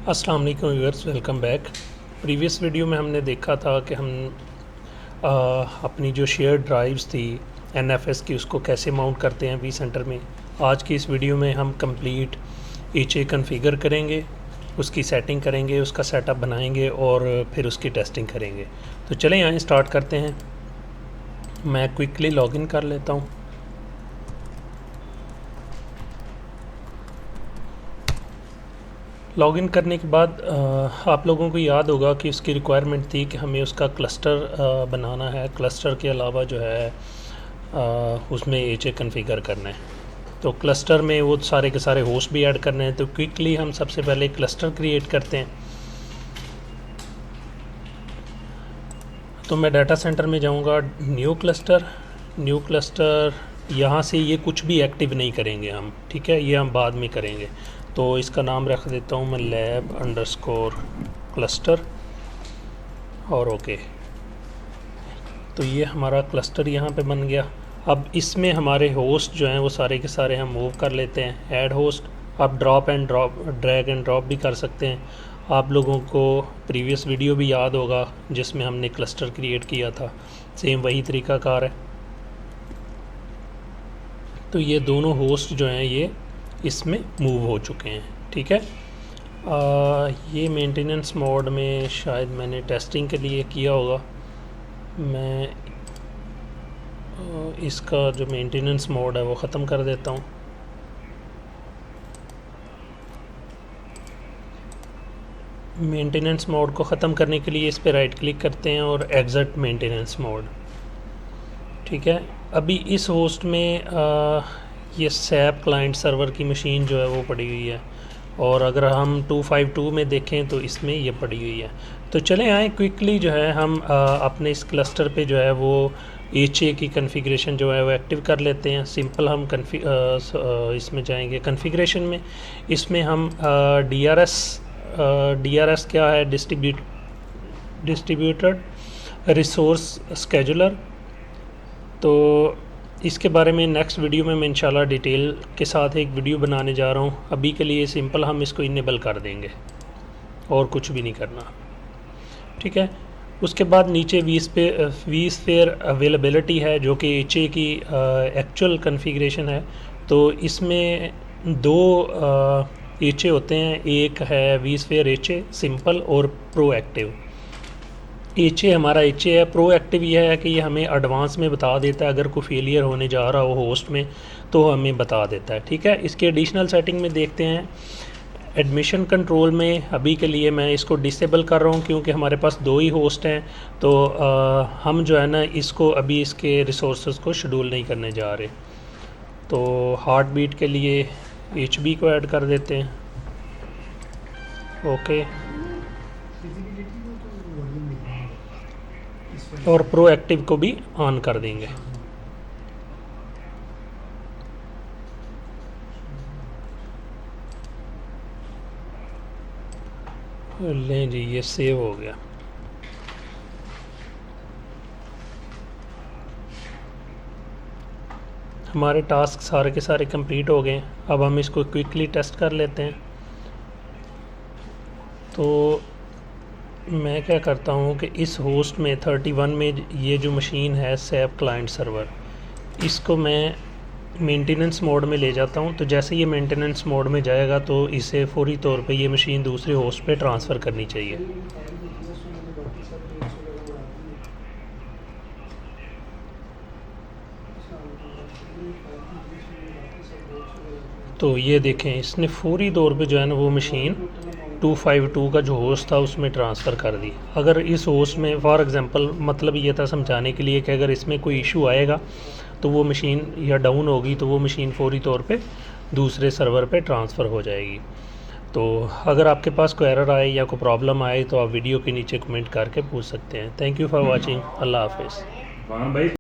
अस्सलाम वालेकुम viewers, welcome back. Previous video में हमने देखा था कि हम अपनी जो शेयर ड्राइव्स थी एनएफएस की उसको कैसे माउंट करते हैं वी सेंटर में। आज की इस वीडियो में हम कंप्लीट एचए कॉन्फ़िगर करेंगे, उसकी सेटिंग करेंगे, उसका सेटअप बनाएंगे और फिर उसकी टेस्टिंग करेंगे। तो चलें यहाँ स्टार्ट करते हैं। मैं क्विकली लॉगिन कर लेता हूँ। लॉगिन करने के बाद आप लोगों को याद होगा कि उसकी रिक्वायरमेंट थी कि हमें उसका क्लस्टर बनाना है। क्लस्टर के अलावा जो है उसमें एचए कॉन्फ़िगर करना है। तो क्लस्टर में वो सारे के सारे होस्ट भी ऐड करने हैं। तो क्विकली हम सबसे पहले क्लस्टर क्रिएट करते हैं। तो मैं डाटा सेंटर में जाऊंगा, न्यू क्लस्टर। यहाँ से ये कुछ भी एक्टिव नहीं करेंगे हम, ठीक है, ये हम बाद में करेंगे। तो इसका नाम रख देता हूँ मैं lab_cluster और ओके। तो ये हमारा क्लस्टर यहाँ पे बन गया। अब इसमें हमारे होस्ट जो हैं वो सारे के सारे हम मूव कर लेते हैं। ऐड होस्ट, आप ड्रैग एंड ड्रॉप भी कर सकते हैं। आप लोगों को प्रीवियस वीडियो भी याद होगा जिसमें हमने क्लस्टर क्रिएट किया था, सेम वही तरीक़ाकार है। तो ये दोनों होस्ट जो हैं ये इसमें मूव हो चुके हैं, ठीक है। ये मेंटेनेंस मोड में शायद मैंने टेस्टिंग के लिए किया होगा। मैं इसका जो मेंटेनेंस मोड है वो ख़त्म कर देता हूँ। मेंटेनेंस मोड को ख़त्म करने के लिए इस पर राइट क्लिक करते हैं और एग्ज़िट मेंटेनेंस मोड, ठीक है। अभी इस होस्ट में ये सैप क्लाइंट सर्वर की मशीन जो है वो पड़ी हुई है, और अगर हम 252 में देखें तो इसमें ये पड़ी हुई है। तो चलें आए क्विकली जो है हम अपने इस क्लस्टर पे जो है वो एचए की कॉन्फ़िगरेशन जो है वो एक्टिव कर लेते हैं। सिंपल हम इसमें जाएंगे कॉन्फ़िगरेशन में। इसमें हम डीआरएस क्या है, डिस्ट्रीब्यूटेड रिसोर्स स्केजुलर। तो इसके बारे में नेक्स्ट वीडियो में मैं इंशाल्लाह डिटेल के साथ एक वीडियो बनाने जा रहा हूँ। अभी के लिए सिंपल हम इसको इनेबल कर देंगे और कुछ भी नहीं करना, ठीक है। उसके बाद नीचे वी स्फीयर अवेलेबिलिटी है जो कि एचए की एक्चुअल कॉन्फ़िगरेशन है। तो इसमें दो एचए होते हैं, एक है वी स्फीयर एचए सिंपल और प्रोएक्टिव। एचए हमारा एचए है। प्रोएक्टिव यह है कि ये हमें एडवांस में बता देता है, अगर कोई फेलियर होने जा रहा हो होस्ट में तो हमें बता देता है, ठीक है। इसके एडिशनल सेटिंग में देखते हैं। एडमिशन कंट्रोल में अभी के लिए मैं इसको डिसेबल कर रहा हूँ क्योंकि हमारे पास दो ही होस्ट हैं। तो हम जो है ना इसको अभी इसके रिसोर्सेज को शेड्यूल नहीं करने जा रहे। तो हार्ट बीट के लिए एचबी को ऐड कर देते हैं, ओके। और प्रोएक्टिव को भी ऑन कर देंगे। लें जी, ये सेव हो गया। हमारे टास्क सारे के सारे कंप्लीट हो गए। अब हम इसको क्विकली टेस्ट कर लेते हैं। तो मैं क्या करता हूँ कि इस होस्ट में 31 में ये जो मशीन है सैप क्लाइंट सर्वर, इसको मैं मेंटेनेंस मोड में ले जाता हूँ। तो जैसे ये मेंटेनेंस मोड में जाएगा तो इसे फौरी तौर पे ये मशीन दूसरे होस्ट पे ट्रांसफ़र करनी चाहिए। तो ये देखें, इसने फौरी तौर पे जो है ना वो मशीन 252 का जो होस्ट था उसमें ट्रांसफ़र कर दी। अगर इस होस्ट में फॉर एग्ज़ाम्पल, मतलब ये था समझाने के लिए कि अगर इसमें कोई इशू आएगा तो वो मशीन या डाउन होगी तो वो मशीन फौरी तौर पे दूसरे सर्वर पे ट्रांसफ़र हो जाएगी। तो अगर आपके पास कोई एरर आए या कोई प्रॉब्लम आए तो आप वीडियो के नीचे कमेंट करके पूछ सकते हैं। Thank you for watching. अल्लाह हाफिज़।